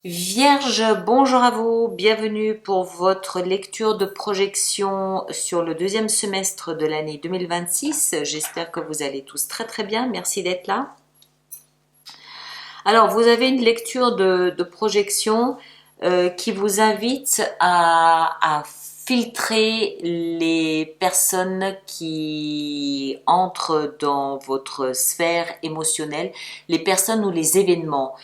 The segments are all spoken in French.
Vierge, bonjour à vous, bienvenue pour votre lecture de projection sur le deuxième semestre de l'année 2026. J'espère que vous allez tous très très bien, merci d'être là. Alors, vous avez une lecture de projection qui vous invite à filtrer les personnes qui entrent dans votre sphère émotionnelle, les personnes ou les événements.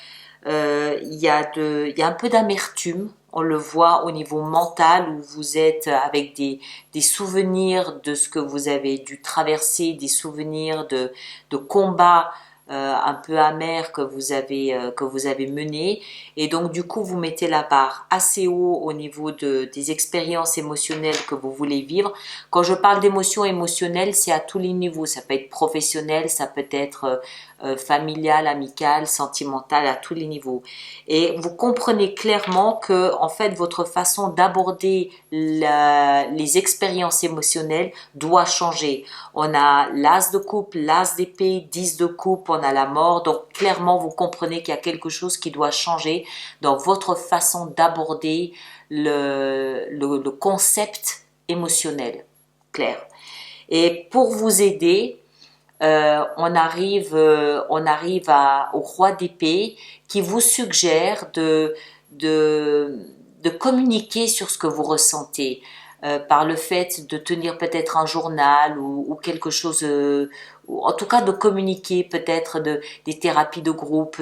Il y a un peu d'amertume, on le voit au niveau mental où vous êtes avec des souvenirs de ce que vous avez dû traverser, des souvenirs de combats un peu amers que vous avez menés, et donc du coup vous mettez la barre assez haut au niveau des expériences émotionnelles que vous voulez vivre. Quand je parle d'émotions émotionnelles, c'est à tous les niveaux, ça peut être professionnel, ça peut être familiale, amicale, sentimentale, à tous les niveaux. Et vous comprenez clairement que, en fait, votre façon d'aborder les expériences émotionnelles doit changer. On a l'as de coupe, l'as d'épée, 10 de coupe, on a la mort. Donc, clairement, vous comprenez qu'il y a quelque chose qui doit changer dans votre façon d'aborder le concept émotionnel. Clair. Et pour vous aider, on arrive au roi d'épée qui vous suggère de, de communiquer sur ce que vous ressentez. Par le fait de tenir peut-être un journal ou quelque chose, ou en tout cas de communiquer peut-être des thérapies de groupe,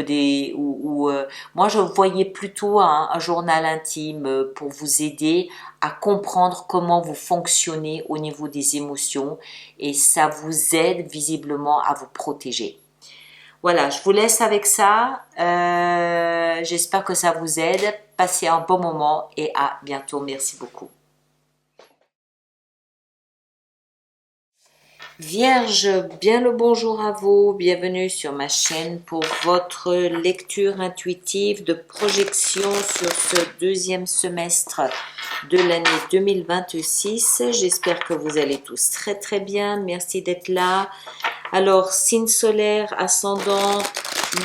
moi je voyais plutôt un journal intime pour vous aider à comprendre comment vous fonctionnez au niveau des émotions, et ça vous aide visiblement à vous protéger. Voilà, je vous laisse avec ça. J'espère que ça vous aide. Passez un bon moment et à bientôt. Merci beaucoup. Vierge, bien le bonjour à vous, bienvenue sur ma chaîne pour votre lecture intuitive de projection sur ce deuxième semestre de l'année 2026. J'espère que vous allez tous très très bien, merci d'être là. Alors, signe solaire, ascendant,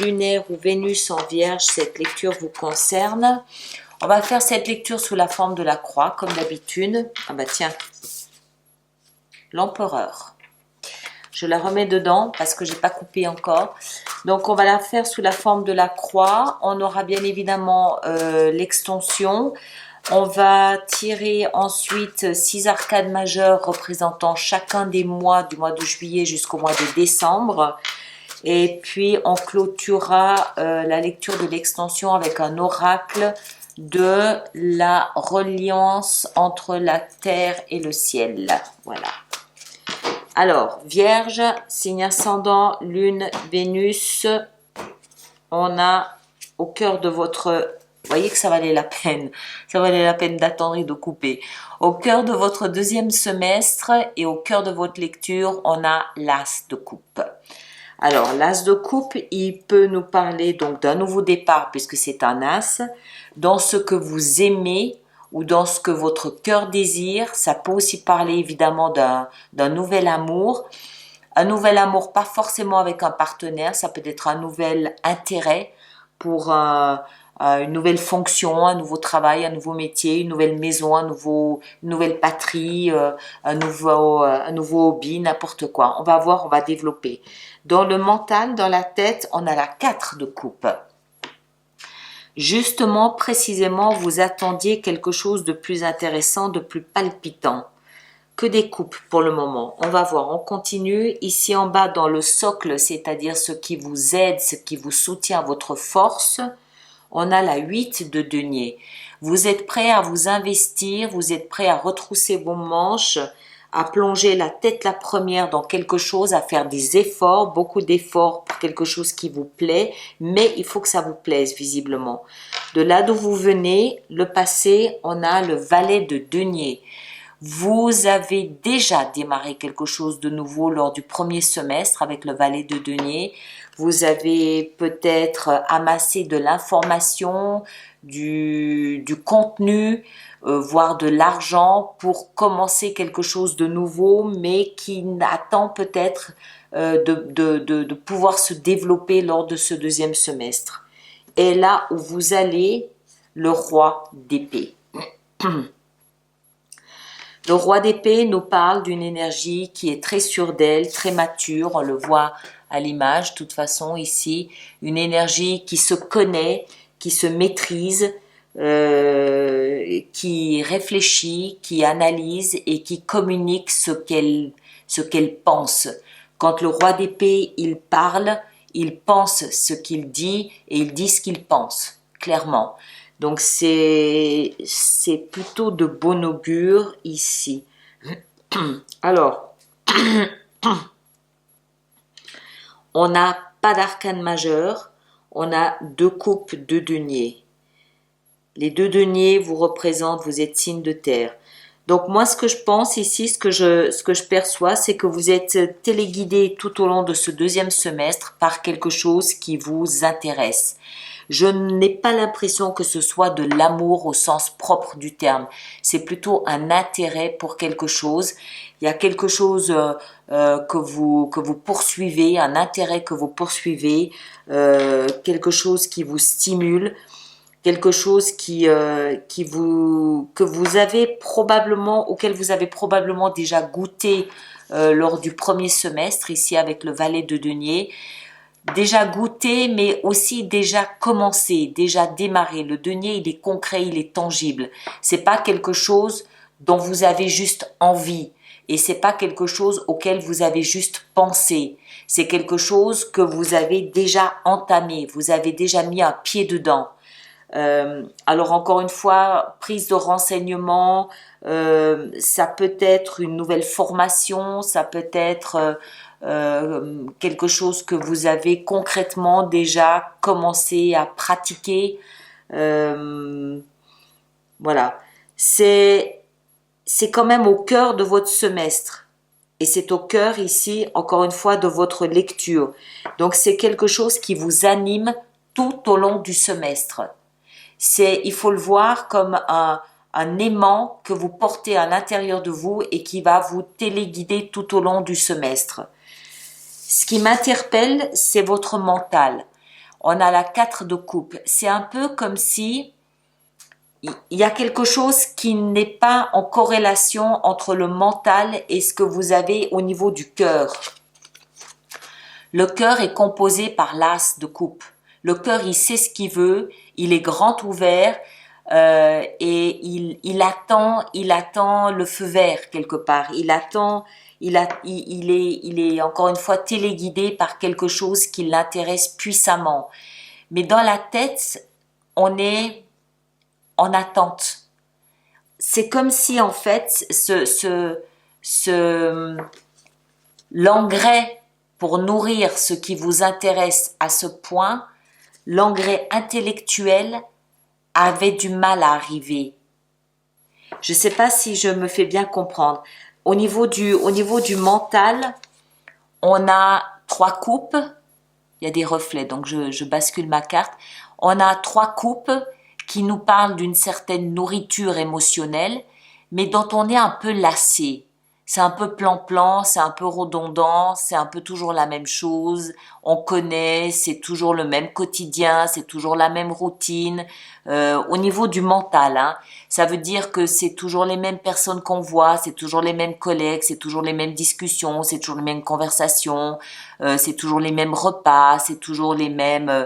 lunaire ou Vénus en Vierge, cette lecture vous concerne. On va faire cette lecture sous la forme de la croix, comme d'habitude. Ah bah tiens, l'empereur. Je la remets dedans parce que j'ai pas coupé encore. Donc on va la faire sous la forme de la croix. On aura bien évidemment l'extension. On va tirer ensuite 6 arcades majeures représentant chacun des mois, du mois de juillet jusqu'au mois de décembre. Et puis on clôturera la lecture de l'extension avec un oracle de la reliance entre la terre et le ciel. Voilà. Alors, Vierge, signe ascendant, Lune, Vénus, on a au cœur de votre... Vous voyez que ça valait la peine. Ça valait la peine d'attendre et de couper. Au cœur de votre deuxième semestre et au cœur de votre lecture, on a l'as de coupe. Alors, l'as de coupe, il peut nous parler donc d'un nouveau départ puisque c'est un as, dans ce que vous aimez ou dans ce que votre cœur désire. Ça peut aussi parler évidemment d'un nouvel amour. Un nouvel amour, pas forcément avec un partenaire, ça peut être un nouvel intérêt pour une nouvelle fonction, un nouveau travail, un nouveau métier, une nouvelle maison, une nouvelle patrie, un nouveau hobby, n'importe quoi. On va voir, on va développer. Dans le mental, dans la tête, on a la 4 de coupe. Justement, précisément, vous attendiez quelque chose de plus intéressant, de plus palpitant. Que des coupes pour le moment. On va voir, on continue. Ici en bas dans le socle, c'est-à-dire ce qui vous aide, ce qui vous soutient, votre force, on a la 8 de denier. Vous êtes prêt à vous investir, vous êtes prêt à retrousser vos manches, à plonger la tête la première dans quelque chose, à faire des efforts, beaucoup d'efforts pour quelque chose qui vous plaît, mais il faut que ça vous plaise visiblement. De là d'où vous venez, le passé, on a le valet de denier. Vous avez déjà démarré quelque chose de nouveau lors du premier semestre avec le valet de denier. Vous avez peut-être amassé de l'information, du contenu, voire de l'argent pour commencer quelque chose de nouveau, mais qui attend peut-être de pouvoir se développer lors de ce deuxième semestre. Et là où vous allez, le roi d'épée. Le roi d'épée nous parle d'une énergie qui est très sûre d'elle, très mature, on le voit à l'image de toute façon ici, une énergie qui se connaît, qui se maîtrise, qui réfléchit, qui analyse et qui communique ce qu'elle pense. Quand le roi d'épée, il parle, il pense ce qu'il dit et il dit ce qu'il pense, clairement. Donc c'est plutôt de bon augure ici. Alors, on n'a pas d'arcane majeur, on a 2 coupes, 2 deniers. Les 2 deniers vous représentent, vous êtes signe de terre. Donc moi, ce que je pense ici, ce que je perçois, c'est que vous êtes téléguidé tout au long de ce 2e semestre par quelque chose qui vous intéresse. Je n'ai pas l'impression que ce soit de l'amour au sens propre du terme. C'est plutôt un intérêt pour quelque chose. Il y a quelque chose que vous poursuivez, un intérêt que vous poursuivez, quelque chose qui vous stimule, quelque chose que vous avez probablement, auquel vous avez probablement déjà goûté lors du 1er semestre, ici avec le valet de denier. Déjà goûté, mais aussi déjà commencé, déjà démarré. Le denier, il est concret, il est tangible. C'est pas quelque chose dont vous avez juste envie. Et c'est pas quelque chose auquel vous avez juste pensé. C'est quelque chose que vous avez déjà entamé. Vous avez déjà mis un pied dedans. Alors encore une fois, prise de renseignements, ça peut être une nouvelle formation, ça peut être quelque chose que vous avez concrètement déjà commencé à pratiquer. Voilà, c'est quand même au cœur de votre semestre. Et c'est au cœur ici, encore une fois, de votre lecture. Donc c'est quelque chose qui vous anime tout au long du semestre. Il faut le voir comme un aimant que vous portez à l'intérieur de vous et qui va vous téléguider tout au long du semestre. Ce qui m'interpelle, c'est votre mental. On a la 4 de coupe. C'est un peu comme si il y a quelque chose qui n'est pas en corrélation entre le mental et ce que vous avez au niveau du cœur. Le cœur est composé par l'as de coupe. Le cœur, il sait ce qu'il veut, il est grand ouvert et il attend le feu vert quelque part. Il est encore une fois téléguidé par quelque chose qui l'intéresse puissamment. Mais dans la tête, on est en attente. C'est comme si en fait l'engrais pour nourrir ce qui vous intéresse à ce point, l'engrais intellectuel avait du mal à arriver. Je ne sais pas si je me fais bien comprendre. Au niveau du mental, on a 3 coupes. Il y a des reflets, donc je bascule ma carte. On a 3 coupes qui nous parlent d'une certaine nourriture émotionnelle, mais dont on est un peu lassé. C'est un peu plan-plan, c'est un peu redondant, c'est un peu toujours la même chose. On connaît, c'est toujours le même quotidien, c'est toujours la même routine. Au niveau du mental, hein, ça veut dire que c'est toujours les mêmes personnes qu'on voit, c'est toujours les mêmes collègues, c'est toujours les mêmes discussions, c'est toujours les mêmes conversations, c'est toujours les mêmes repas, c'est toujours les mêmes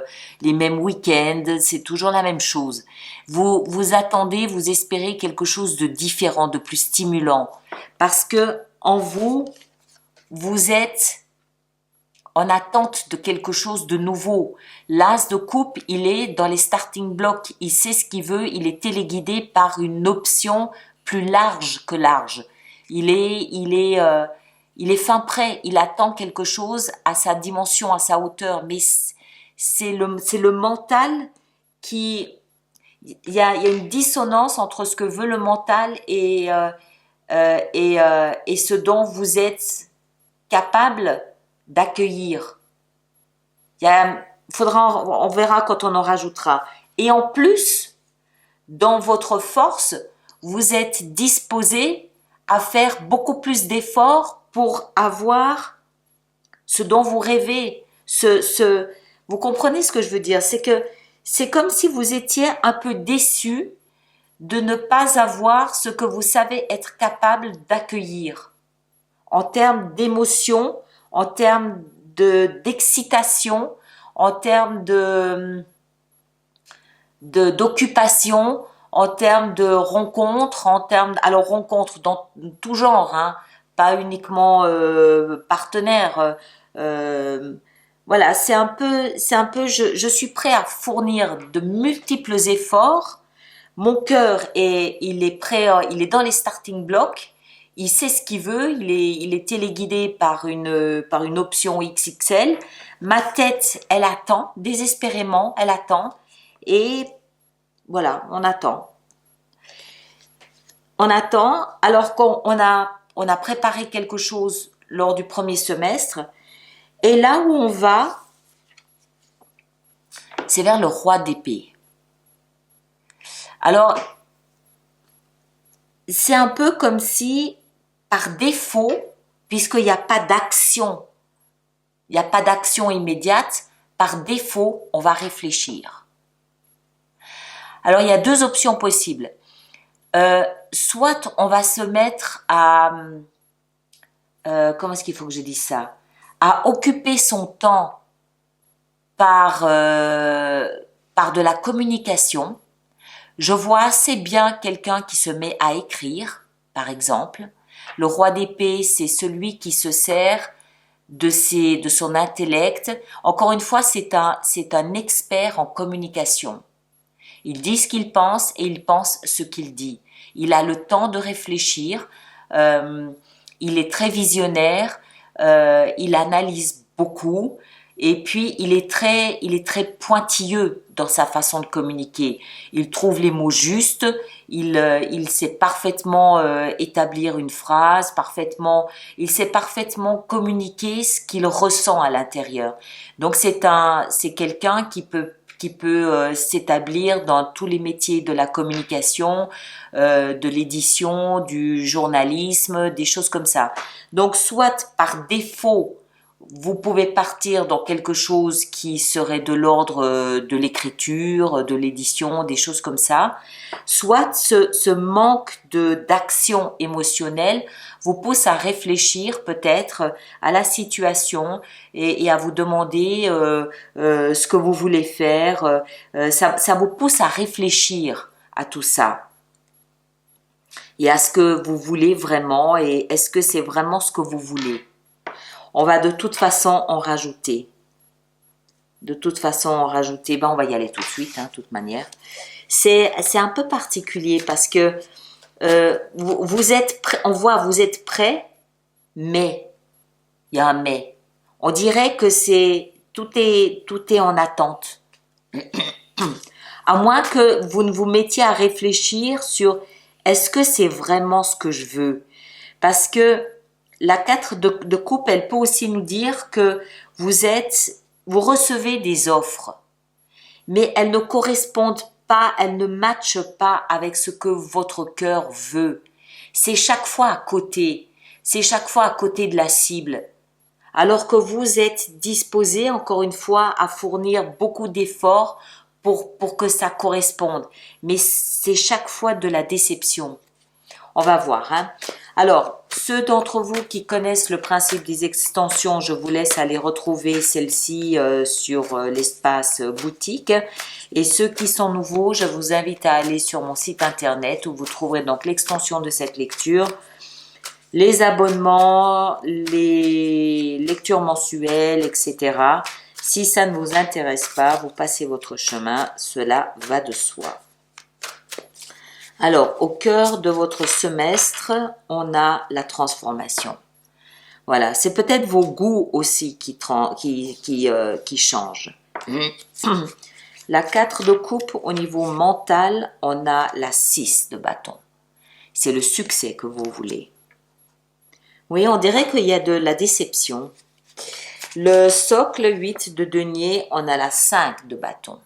week-ends, c'est toujours la même chose. Vous attendez, vous espérez quelque chose de différent, de plus stimulant, parce que en vous, vous êtes en attente de quelque chose de nouveau. L'as de coupe, il est dans les starting blocks, il sait ce qu'il veut, il est téléguidé par une option plus large que large. Il est fin prêt, il attend quelque chose à sa dimension, à sa hauteur, mais c'est le mental qui... Il y a une dissonance entre ce que veut le mental et ce dont vous êtes capable d'accueillir. On verra quand on en rajoutera. Et en plus, dans votre force, vous êtes disposé à faire beaucoup plus d'efforts pour avoir ce dont vous rêvez. Vous comprenez ce que je veux dire? C'est que c'est comme si vous étiez un peu déçu de ne pas avoir ce que vous savez être capable d'accueillir en termes d'émotion, en termes d'excitation, en termes d'occupation, en termes de rencontres, en termes alors rencontres dans tout genre, hein, pas uniquement partenaires. Voilà, c'est un peu, je suis prêt à fournir de multiples efforts. Mon cœur il est prêt, il est dans les starting blocks. Il sait ce qu'il veut, il est téléguidé par une option XXL. Ma tête, elle attend, désespérément, elle attend. Et voilà, on attend. On attend, alors on a préparé quelque chose lors du premier semestre. Et là où on va, c'est vers le roi d'épée. Alors, c'est un peu comme si, par défaut, puisqu'il n'y a pas d'action, il n'y a pas d'action immédiate, par défaut, on va réfléchir. Alors, il y a deux options possibles. Soit on va se mettre à... comment est-ce qu'il faut que je dise ça? À occuper son temps par de la communication. Je vois assez bien quelqu'un qui se met à écrire, par exemple. Le roi d'épée, c'est celui qui se sert de son intellect. Encore une fois, c'est un expert en communication. Il dit ce qu'il pense et il pense ce qu'il dit. Il a le temps de réfléchir. Il est très visionnaire. Il analyse beaucoup. Et puis, il est très pointilleux dans sa façon de communiquer. Il trouve les mots justes, il sait parfaitement établir une phrase, il sait parfaitement communiquer ce qu'il ressent à l'intérieur. Donc, c'est quelqu'un qui peut s'établir dans tous les métiers de la communication, de l'édition, du journalisme, des choses comme ça. Donc, soit par défaut, vous pouvez partir dans quelque chose qui serait de l'ordre de l'écriture, de l'édition, des choses comme ça. Soit ce manque d'action émotionnelle vous pousse à réfléchir peut-être à la situation et à vous demander ce que vous voulez faire. Ça vous pousse à réfléchir à tout ça et à ce que vous voulez vraiment et est-ce que c'est vraiment ce que vous voulez. On va de toute façon en rajouter. Ben on va y aller tout de suite, hein, de toute manière. C'est un peu particulier parce que vous êtes prêt, on voit vous êtes prêt, mais il y a un mais. On dirait que tout est en attente. À moins que vous ne vous mettiez à réfléchir sur est-ce que c'est vraiment ce que je veux? Parce que la 4 de coupe, elle peut aussi nous dire que vous recevez des offres, mais elles ne correspondent pas, elles ne matchent pas avec ce que votre cœur veut. C'est chaque fois à côté, de la cible. Alors que vous êtes disposé, encore une fois, à fournir beaucoup d'efforts pour que ça corresponde. Mais c'est chaque fois de la déception. On va voir, hein. Alors, ceux d'entre vous qui connaissent le principe des extensions, je vous laisse aller retrouver celle-ci sur l'espace boutique. Et ceux qui sont nouveaux, je vous invite à aller sur mon site internet où vous trouverez donc l'extension de cette lecture, les abonnements, les lectures mensuelles, etc. Si ça ne vous intéresse pas, vous passez votre chemin, cela va de soi. Alors, au cœur de votre semestre, on a la transformation. Voilà, c'est peut-être vos goûts aussi qui changent. La 4 de coupe, au niveau mental, on a la 6 de bâton. C'est le succès que vous voulez. Oui, on dirait qu'il y a de la déception. Le socle 8 de denier, on a la 5 de bâton.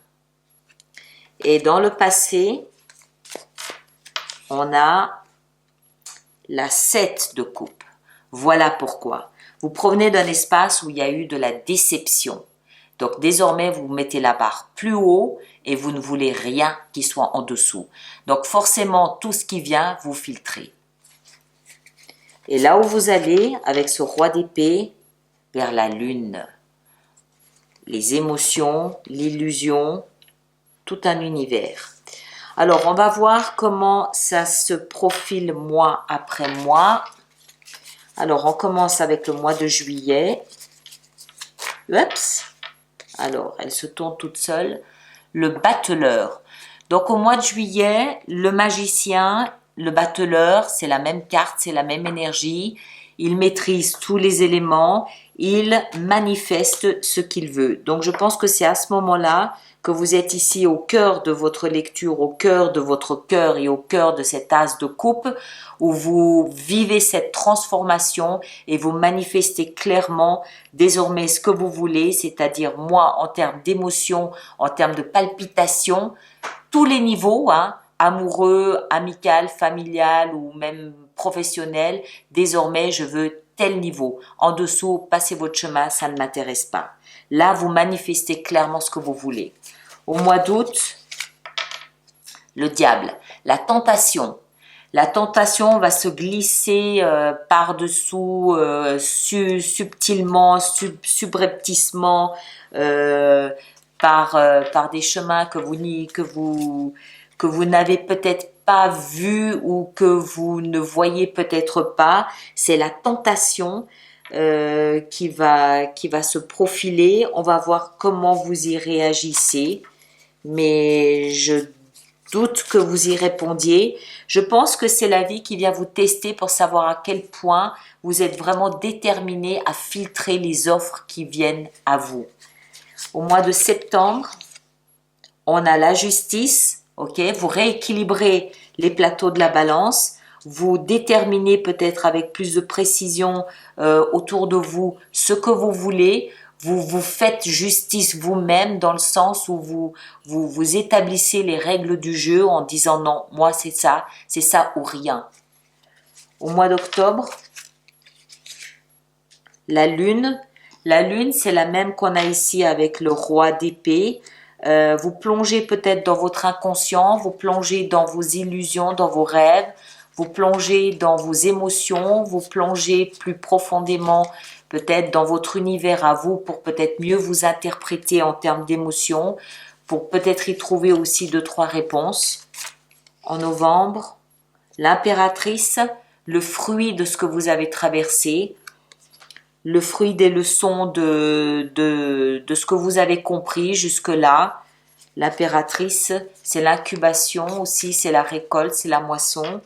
Et dans le passé, on a la 7 de coupe. Voilà pourquoi. Vous provenez d'un espace où il y a eu de la déception. Donc désormais, vous mettez la barre plus haut et vous ne voulez rien qui soit en dessous. Donc forcément, tout ce qui vient, vous filtrez. Et là où vous allez, avec ce roi d'épée, vers la lune, les émotions, l'illusion, tout un univers. Alors, on va voir comment ça se profile mois après mois. Alors, on commence avec le mois de juillet. Oups. Alors, elle se tourne toute seule. Le battleur. Donc, au mois de juillet, le magicien, le battleur, c'est la même carte, c'est la même énergie. Il maîtrise tous les éléments. Il manifeste ce qu'il veut. Donc, je pense que c'est à ce moment-là que vous êtes ici au cœur de votre lecture, au cœur de votre cœur et au cœur de cet as de coupe, où vous vivez cette transformation et vous manifestez clairement désormais ce que vous voulez, c'est-à-dire moi en termes d'émotion, en termes de palpitation, tous les niveaux, hein, amoureux, amical, familial ou même professionnel, désormais je veux tel niveau. En dessous, passez votre chemin, ça ne m'intéresse pas. Là, vous manifestez clairement ce que vous voulez. Au mois d'août, le diable, la tentation. La tentation va se glisser par-dessous, subtilement, subrepticement, par des chemins que vous n'avez peut-être pas vus ou que vous ne voyez peut-être pas. C'est la tentation qui va se profiler. On va voir comment vous y réagissez. Mais je doute que vous y répondiez. Je pense que c'est la vie qui vient vous tester pour savoir à quel point vous êtes vraiment déterminé à filtrer les offres qui viennent à vous. Au mois de septembre, on a la justice, ok? Vous rééquilibrez les plateaux de la balance, vous déterminez peut-être avec plus de précision autour de vous ce que vous voulez. Vous faites justice vous-même dans le sens où vous établissez les règles du jeu en disant non, moi c'est ça ou rien. Au mois d'octobre, la lune c'est la même qu'on a ici avec le roi d'épée. Vous plongez peut-être dans votre inconscient, vous plongez dans vos illusions, dans vos rêves, vous plongez dans vos émotions, vous plongez plus profondément peut-être dans votre univers à vous pour peut-être mieux vous interpréter en termes d'émotions, pour peut-être y trouver aussi 2-3 réponses. En novembre, l'impératrice, le fruit de ce que vous avez traversé, le fruit des leçons de ce que vous avez compris jusque-là. L'impératrice, c'est l'incubation aussi, c'est la récolte, c'est la moisson.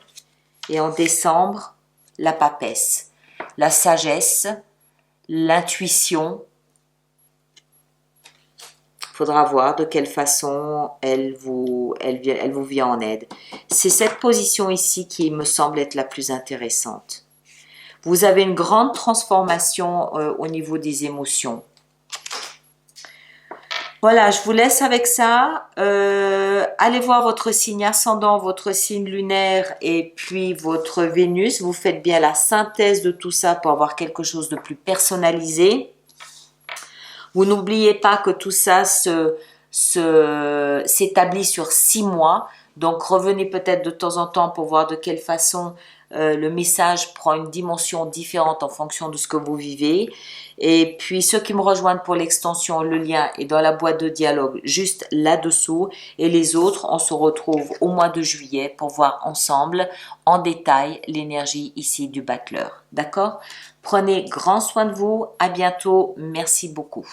Et en décembre, la papesse, la sagesse, l'intuition. Il faudra voir de quelle façon elle vous vient en aide. C'est cette position ici qui me semble être la plus intéressante. Vous avez une grande transformation au niveau des émotions. Voilà, je vous laisse avec ça. Allez voir votre signe ascendant, votre signe lunaire et puis votre Vénus. Vous faites bien la synthèse de tout ça pour avoir quelque chose de plus personnalisé. Vous n'oubliez pas que tout ça s'établit sur 6 mois. Donc revenez peut-être de temps en temps pour voir de quelle façon le message prend une dimension différente en fonction de ce que vous vivez. Et puis ceux qui me rejoignent pour l'extension, le lien est dans la boîte de dialogue juste là-dessous. Et les autres, on se retrouve au mois de juillet pour voir ensemble en détail l'énergie ici du battleur. D'accord? Prenez grand soin de vous. À bientôt. Merci beaucoup.